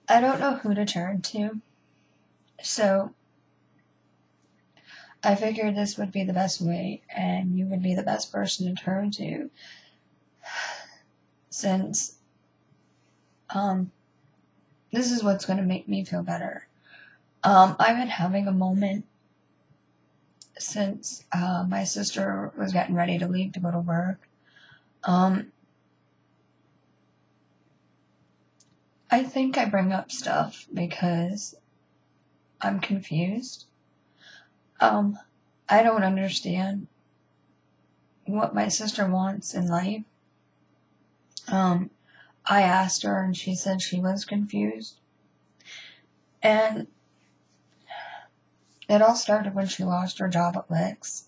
I don't know who to turn to, so I figured this would be the best way, and you would be the best person to turn to, since this is what's going to make me feel better. I've been having a moment since my sister was getting ready to leave to go to work. I think I bring up stuff because I'm confused. I don't understand what my sister wants in life. I asked her and she said she was confused. And it all started when she lost her job at Licks.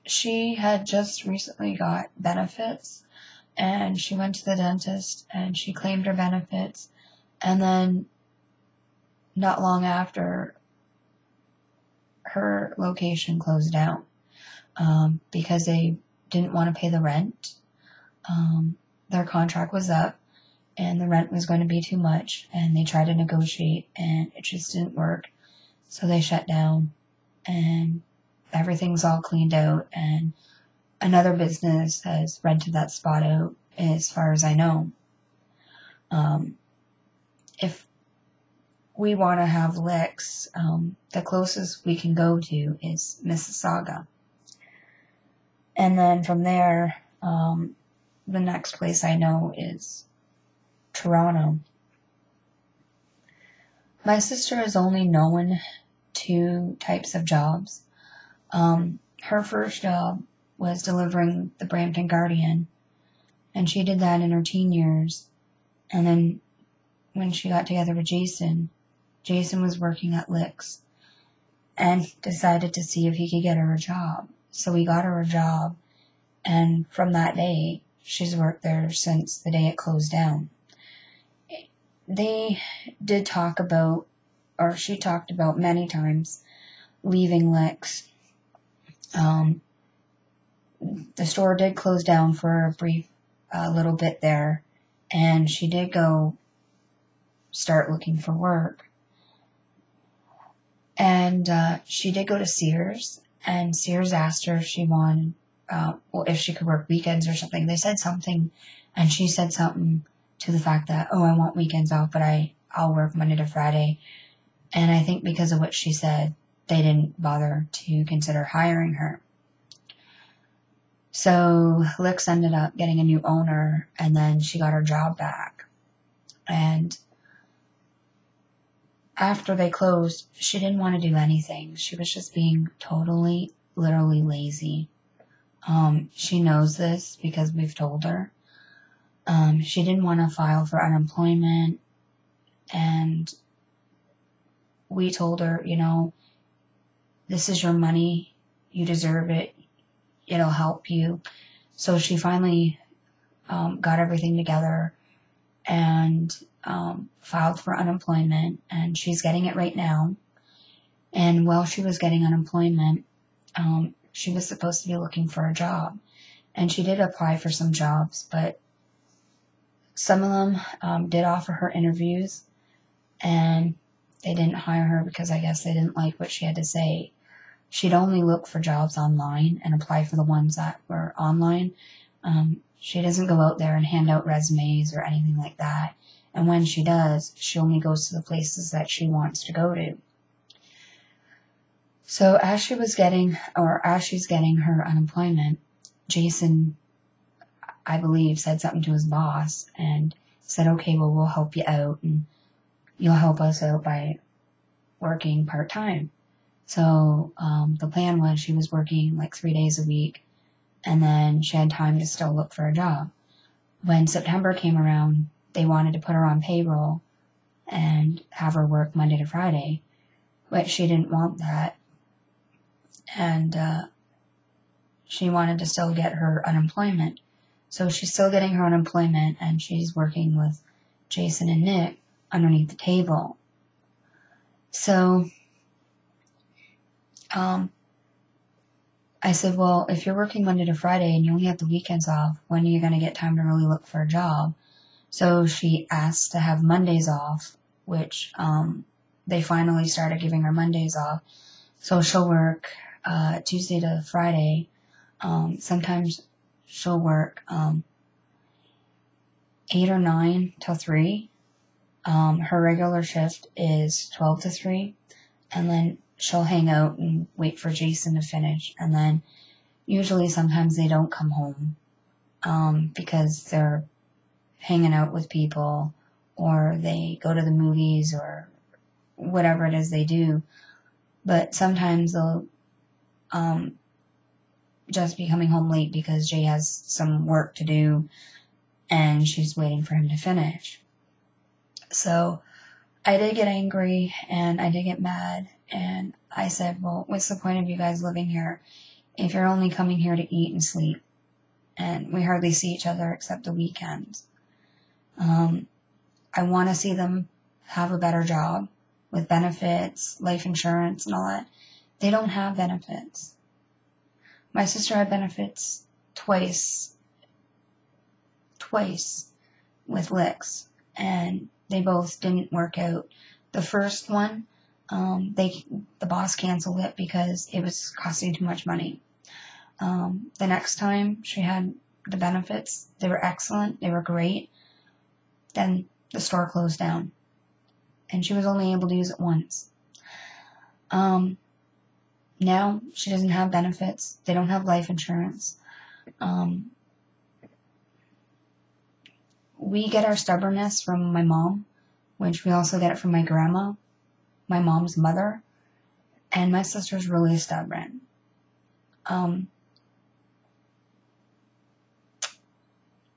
She had just recently got benefits, and she went to the dentist and she claimed her benefits, and then not long after, her location closed down because they didn't want to pay the rent. Their contract was up and the rent was going to be too much, and they tried to negotiate and it just didn't work. So they shut down, and everything's all cleaned out, and another business has rented that spot out as far as I know. If we want to have Licks, the closest we can go to is Mississauga. And then from there, the next place I know is Toronto. My sister has only known 2 types of jobs. Her first job was delivering the Brampton Guardian, and she did that in her teen years. And then when she got together with Jason was working at Licks and decided to see if he could get her a job. So he got her a job, and from that day, she's worked there since the day it closed down. They did talk about, or she talked about many times, leaving Licks. The store did close down for a brief little bit there, and she did go start looking for work. And she did go to Sears, and Sears asked her if she wanted, if she could work weekends or something. They said something, and she said something to the fact that, I want weekends off, but I'll work Monday to Friday. And I think because of what she said, they didn't bother to consider hiring her. So Licks ended up getting a new owner, and then she got her job back. And after they closed, she didn't want to do anything. She was just being totally, literally lazy. She knows this because we've told her. She didn't want to file for unemployment, and we told her, this is your money, you deserve it, it'll help you. So she finally got everything together and filed for unemployment, and she's getting it right now. And while she was getting unemployment, she was supposed to be looking for a job, and she did apply for some jobs, but some of them did offer her interviews, and they didn't hire her because I guess they didn't like what she had to say. She'd only look for jobs online and apply for the ones that were online. She doesn't go out there and hand out resumes or anything like that. And when she does, she only goes to the places that she wants to go to. So as she's getting her unemployment, Jason, I believe, said something to his boss and said, okay, well, we'll help you out, and you'll help us out by working part-time. So the plan was she was working like 3 days a week, and then she had time to still look for a job. When September came around, they wanted to put her on payroll and have her work Monday to Friday, but she didn't want that. And she wanted to still get her unemployment. So she's still getting her unemployment, and she's working with Jason and Nick underneath the table. So I said, well, if you're working Monday to Friday and you only have the weekends off, when are you going to get time to really look for a job? So she asked to have Mondays off, which they finally started giving her Mondays off. So she'll work Tuesday to Friday. Sometimes she'll work 8 or 9 till 3. Her regular shift is 12 to 3. And then she'll hang out and wait for Jason to finish. And then usually sometimes they don't come home because they're hanging out with people, or they go to the movies, or whatever it is they do. But sometimes they'll just be coming home late because Jay has some work to do and she's waiting for him to finish. So I did get angry and I did get mad, and I said, well, what's the point of you guys living here if you're only coming here to eat and sleep? And we hardly see each other except the weekends. I want to see them have a better job with benefits, life insurance, and all that. They don't have benefits. My sister had benefits twice with Licks, and they both didn't work out. The first one, the boss canceled it because it was costing too much money. The next time she had the benefits, they were excellent, they were great. Then the store closed down, and she was only able to use it once. Now she doesn't have benefits. They don't have life insurance. We get our stubbornness from my mom, which we also get it from my grandma, my mom's mother, and my sister's really stubborn. You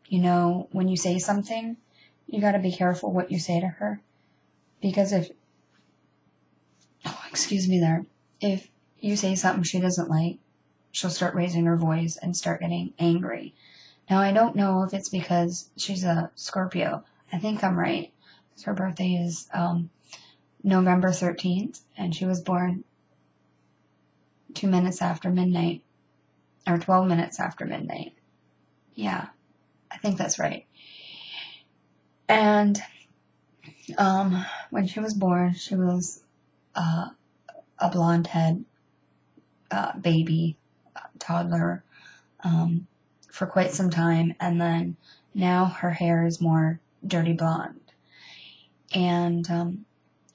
know, when you say something, you gotta be careful what you say to her, because if you say something she doesn't like, she'll start raising her voice and start getting angry. Now, I don't know if it's because she's a Scorpio. I think I'm right. Her birthday is November 13th, and she was born 2 minutes after midnight, or 12 minutes after midnight. Yeah, I think that's right. And when she was born, she was a blonde head baby, toddler, for quite some time, and then now her hair is more dirty blonde. And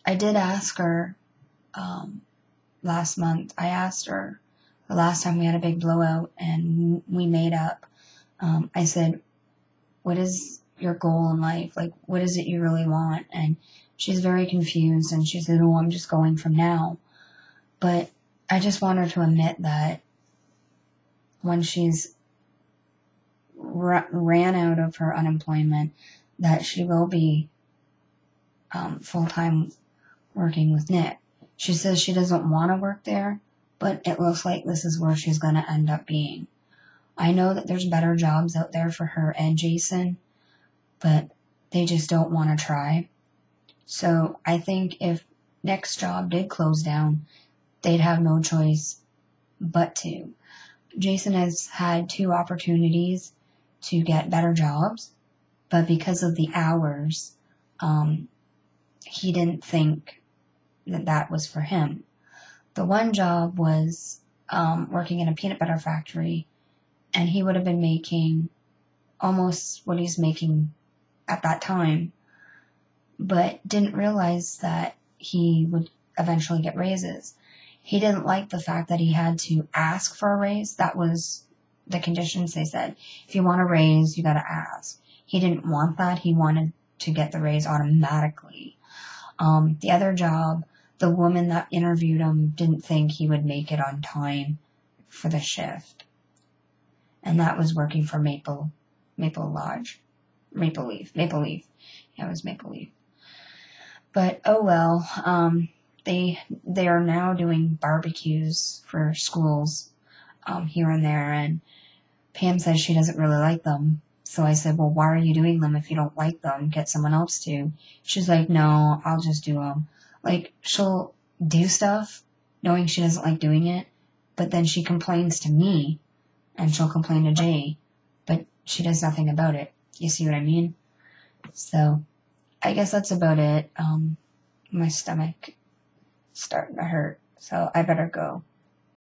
I did ask her last month. I asked her the last time we had a big blowout and we made up. I said, what is your goal in life? Like, what is it you really want? And she's very confused, and she said, oh, I'm just going from now. But I just want her to admit that when she's ran out of her unemployment, that she will be full-time working with Nick. She says she doesn't want to work there, but it looks like this is where she's going to end up being. I know that there's better jobs out there for her and Jason, but they just don't want to try. So I think if Nick's job did close down, they'd have no choice but to. Jason has had 2 opportunities to get better jobs, but because of the hours, he didn't think that that was for him. The one job was working in a peanut butter factory, and he would have been making almost what he's making at that time, but didn't realize that he would eventually get raises. He didn't like the fact that he had to ask for a raise. That was the conditions they said. If you want a raise, you gotta ask. He didn't want that. He wanted to get the raise automatically. The other job, the woman that interviewed him didn't think he would make it on time for the shift. And that was working for Maple Leaf. Yeah, it was Maple Leaf. But, oh well, they are now doing barbecues for schools here and there, and Pam says she doesn't really like them. So I said, well, why are you doing them if you don't like them? Get someone else to. She's like, no, I'll just do them. Like, she'll do stuff knowing she doesn't like doing it, but then she complains to me, and she'll complain to Jay, but she does nothing about it. You see what I mean? So, I guess that's about it. My stomach is starting to hurt, so I better go.